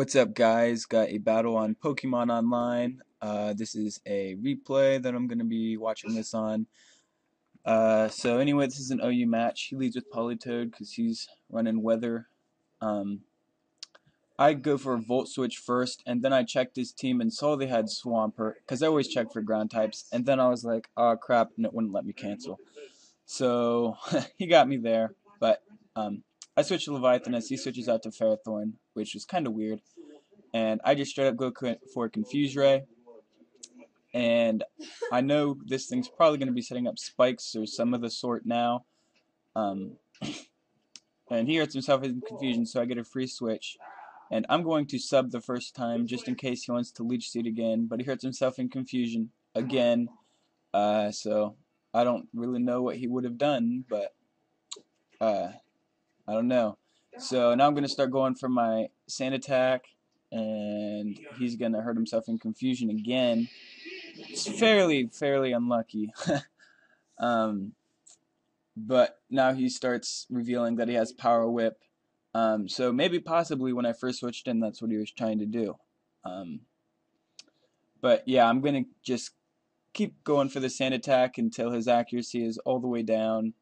What's up, guys? Got a battle on Pokemon Online. This is a replay that I'm going to be watching this on. So anyway, this is an OU match. He leads with Politoed because he's running Weather. I go for a Volt Switch first, and then I checked his team and saw they had Swampert, because I always check for ground types, and then I was like, oh crap, and it wouldn't let me cancel. So he got me there, but I switched to Leviathan as he switches out to Ferrothorn, which was kind of weird. And I just straight up go for Confuse Ray. And I know this thing's probably going to be setting up spikes or some of the sort now. And he hurts himself in confusion, so I get a free switch. And I'm going to sub the first time just in case he wants to Leech Seed again, but he hurts himself in confusion again. So I don't really know what he would have done, but I don't know. So now I'm going to start going for my Sand Attack, and he's going to hurt himself in confusion again. It's fairly unlucky. But now he starts revealing that he has Power Whip. So maybe possibly when I first switched in, that's what he was trying to do. But yeah, I'm going to just keep going for the Sand Attack until his accuracy is all the way down.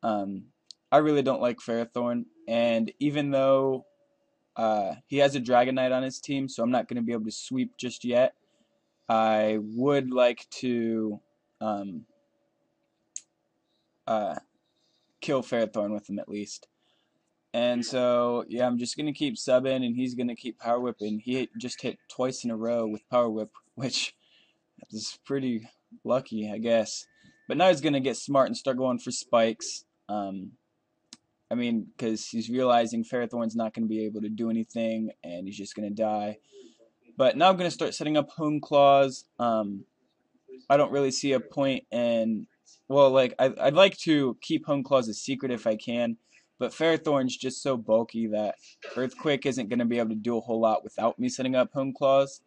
I really don't like Ferrothorn, and even though he has a Dragonite on his team, so I'm not going to be able to sweep just yet, I would like to kill Ferrothorn with him at least. And so, yeah, I'm just going to keep subbing, and he's going to keep Power Whipping. He just hit twice in a row with Power Whip, which is pretty lucky, I guess. But now he's going to get smart and start going for spikes. I mean, because he's realizing Ferrothorn's not going to be able to do anything, and he's just going to die. But now I'm going to start setting up Hone Claws. I don't really see a point in... Well, like, I'd like to keep Hone Claws a secret if I can, but Ferrothorn's just so bulky that Earthquake isn't going to be able to do a whole lot without me setting up Hone Claws.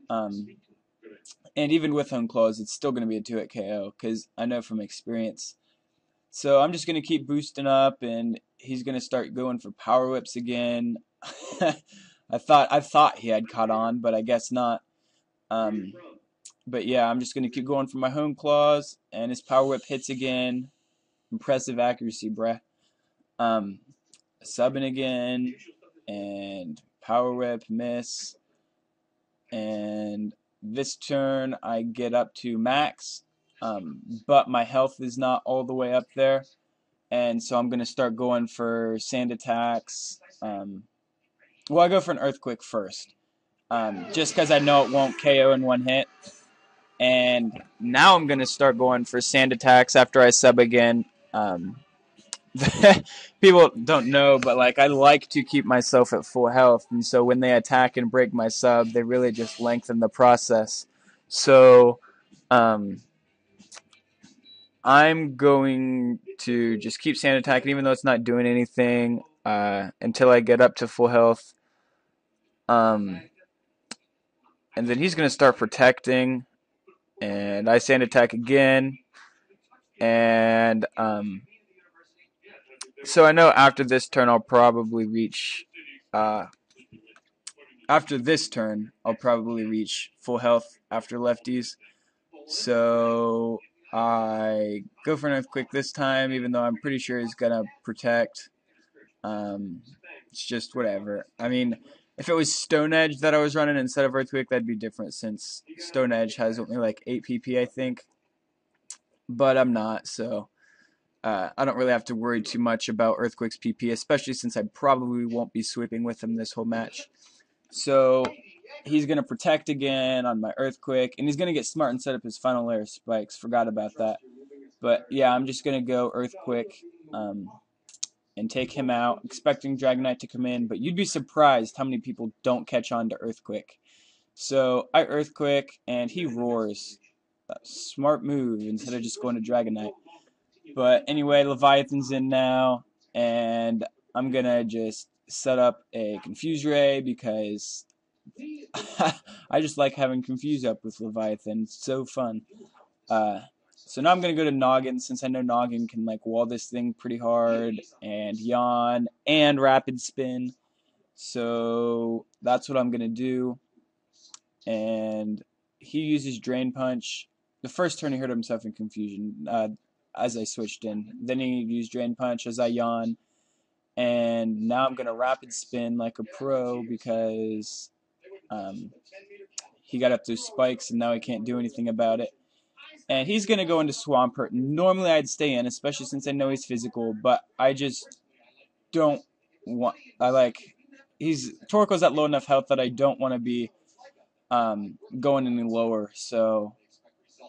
And even with Hone Claws, it's still going to be a 2-hit KO, because I know from experience. So I'm just going to keep boosting up, and he's going to start going for Power Whips again. I thought he had caught on, but I guess not. But yeah, I'm just going to keep going for my Hone Claws, and his Power Whip hits again. Impressive accuracy, bruh. Subbing again, and Power Whip, miss. And this turn I get up to max. But my health is not all the way up there, and so I'm going to start going for Sand Attacks. Well, I go for an Earthquake first, just because I know it won't KO in one hit. And now I'm going to start going for Sand Attacks after I sub again. People don't know, but like I like to keep myself at full health, and so when they attack and break my sub, they really just lengthen the process. So, I'm going to just keep Sand Attacking, even though it's not doing anything, until I get up to full health. And then he's going to start protecting, and I Sand Attack again. And so I know after this turn I'll probably reach... after this turn, I'll probably reach full health after lefties. So I go for an Earthquake this time, even though I'm pretty sure he's going to protect. It's just whatever. I mean, if it was Stone Edge that I was running instead of Earthquake, that'd be different, since Stone Edge has only like 8 PP, I think. But I'm not, so I don't really have to worry too much about Earthquake's PP, especially since I probably won't be sweeping with him this whole match. So he's going to protect again on my Earthquake, and he's going to get smart and set up his final layer of spikes. Forgot about that. But yeah, I'm just going to go Earthquake and take him out, expecting Dragonite to come in. But you'd be surprised how many people don't catch on to Earthquake. So I Earthquake, and he roars. Smart move instead of just going to Dragonite. But anyway, Leviathan's in now, and I'm going to just set up a Confuse Ray because I just like having Confuse up with Leviathan. It's so fun. So now I'm going to go to Noggin, since I know Noggin can like wall this thing pretty hard, and Yawn, and Rapid Spin. So that's what I'm going to do. And he uses Drain Punch. The first turn he hurt himself in Confusion as I switched in. Then he used Drain Punch as I yawn. And now I'm going to Rapid Spin like a pro because he got up those spikes and now he can't do anything about it. And he's going to go into Swampert. Normally I'd stay in, especially since I know he's physical, but I just don't want... Torko's at low enough health that I don't want to be going any lower, so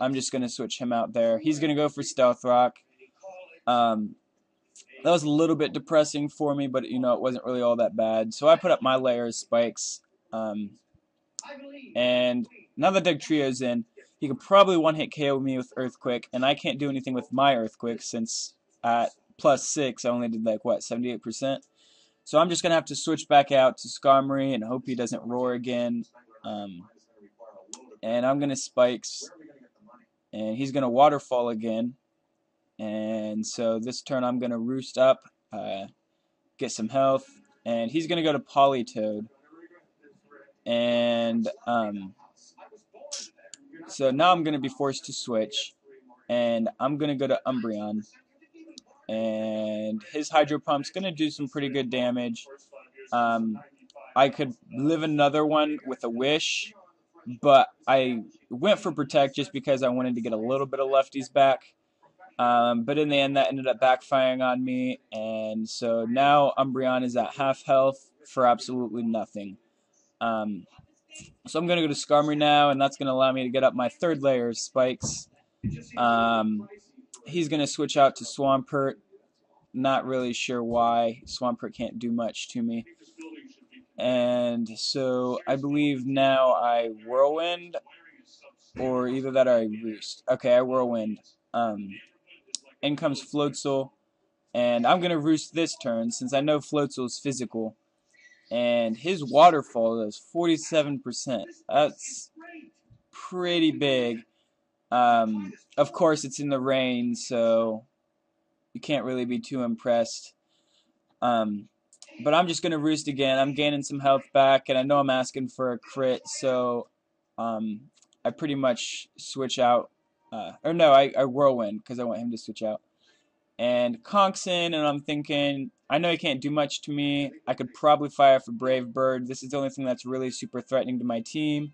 I'm just going to switch him out there. He's going to go for Stealth Rock. That was a little bit depressing for me, but, it wasn't really all that bad. So I put up my layer of spikes, and now that Dugtrio's in, he could probably one-hit KO me with Earthquake, and I can't do anything with my Earthquake since at +6 I only did 78%. So I'm just going to have to switch back out to Skarmory and hope he doesn't roar again. And I'm going to Spikes, and he's going to Waterfall again. And so this turn I'm going to Roost up, get some health, and he's going to go to Politoed. And so now I'm going to be forced to switch, and I'm going to go to Umbreon. And his Hydro Pump's going to do some pretty good damage. I could live another one with a Wish, but I went for Protect just because I wanted to get a little bit of lefties back. But in the end, that ended up backfiring on me, and so now Umbreon is at half health for absolutely nothing. So I'm going to go to Skarmory now, and that's going to allow me to get up my third layer of spikes. He's going to switch out to Swampert. Not really sure why. Swampert can't do much to me. And so I believe now I Whirlwind, or either that or I Roost. Okay, I Whirlwind. In comes Floatzel, and I'm going to Roost this turn since I know Floatzel is physical. And his Waterfall does 47%. That's pretty big. Of course, it's in the rain, so you can't really be too impressed. But I'm just going to Roost again. I'm gaining some health back, and I know I'm asking for a crit, so I pretty much switch out. I Whirlwind because I want him to switch out. And Conk's in, and I'm thinking, I know he can't do much to me. I could probably fire for Brave Bird. This is the only thing that's really super threatening to my team.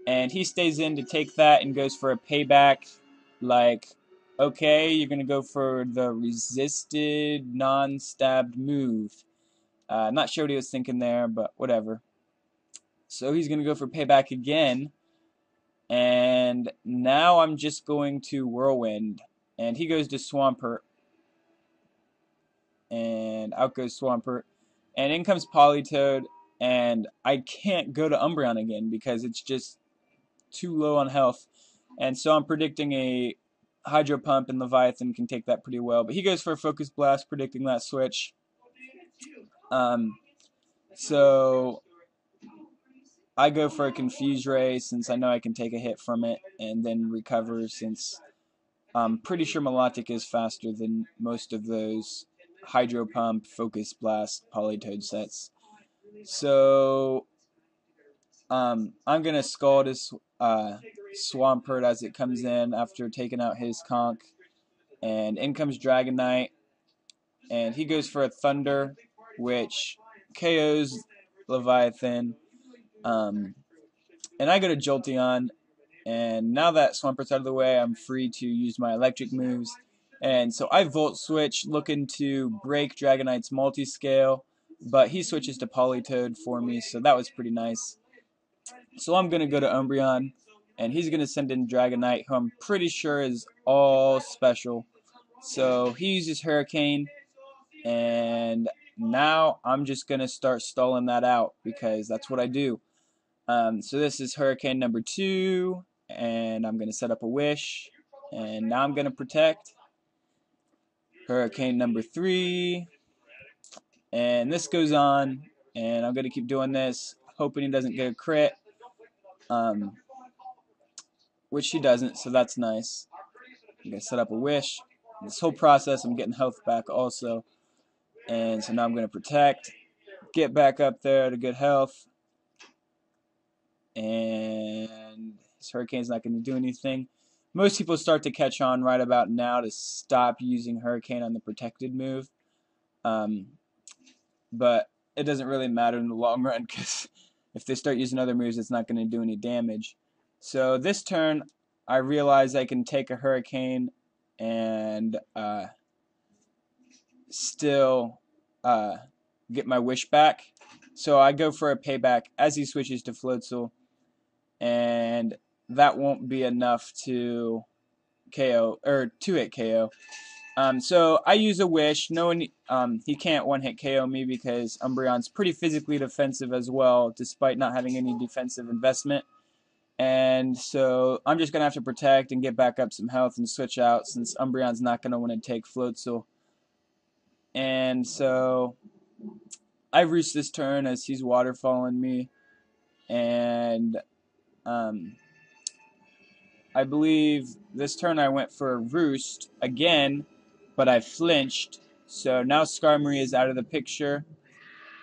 And he stays in to take that and goes for a payback. Like, okay, you're going to go for the resisted, non-stabbed move. Not sure what he was thinking there, but whatever. So he's going to go for payback again. And now I'm just going to Whirlwind. And he goes to Swampert. And out goes Swampert. And in comes Politoed. And I can't go to Umbreon again because it's just too low on health. And so I'm predicting a Hydro Pump, and Leviathan can take that pretty well. But he goes for a Focus Blast, predicting that switch. So I go for a Confuse Ray since I know I can take a hit from it and then recover, since I'm pretty sure Milotic is faster than most of those Hydro Pump, Focus Blast, Politoed sets. So I'm going to Scald his Swampert as it comes in after taking out his Conk. And in comes Dragonite. And he goes for a Thunder, which KOs Leviathan. And I go to Jolteon. And now that Swampert's out of the way, I'm free to use my electric moves. And so I Volt Switch, looking to break Dragonite's multi-scale. But he switches to Politoed for me, so that was pretty nice. So I'm going to go to Umbreon, and he's going to send in Dragonite, who I'm pretty sure is all special. So he uses Hurricane, and now I'm just going to start stalling that out, because that's what I do. So this is Hurricane number 2, and I'm going to set up a Wish, and now I'm going to Protect. Hurricane number 3, and this goes on, and I'm going to keep doing this, hoping he doesn't get a crit, which he doesn't, so that's nice. I'm going to set up a Wish. This whole process, I'm getting health back also, and so now I'm going to Protect, get back up there to good health, and his hurricane's not going to do anything. Most people start to catch on right about now to stop using hurricane on the protected move, but it doesn't really matter in the long run because if they start using other moves, it's not going to do any damage. So this turn, I realize I can take a hurricane and still get my wish back. So I go for a payback as he switches to Floatzel, and that won't be enough to KO or 2-hit KO. So I use a wish, knowing he can't one-hit KO me because Umbreon's pretty physically defensive as well, despite not having any defensive investment. And so I'm just gonna have to protect and get back up some health and switch out since Umbreon's not gonna want to take Floatzel. And so I roost this turn as he's waterfalling me, and I believe this turn I went for a roost again, but I flinched. So now Skarmory is out of the picture,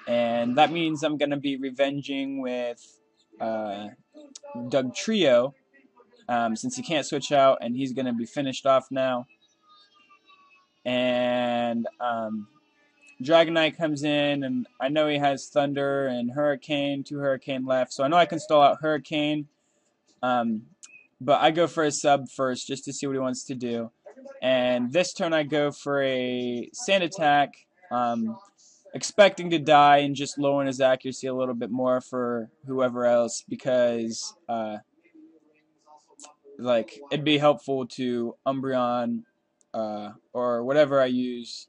and that means I'm going to be revenging with Dugtrio, since he can't switch out, and he's going to be finished off now. And Dragonite comes in, and I know he has Thunder and Hurricane, 2 Hurricane left, so I know I can stall out Hurricane. But I go for a sub first just to see what he wants to do. And this turn I go for a Sand Attack, expecting to die and just lowering his accuracy a little bit more for whoever else because like it'd be helpful to Umbreon or whatever I use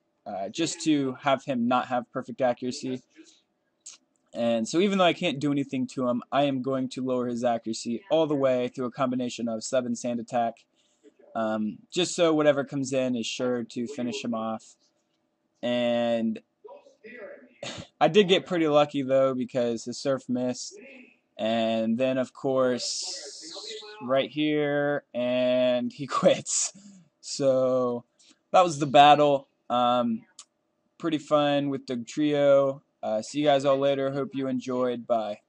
just to have him not have perfect accuracy. And so even though I can't do anything to him, I am going to lower his accuracy all the way through a combination of sub and Sand Attack, just so whatever comes in is sure to finish him off. And I did get pretty lucky though because his Surf missed, and then of course right here, and he quits. So that was the battle. Pretty fun with the trio. See you guys all later. Hope you enjoyed. Bye.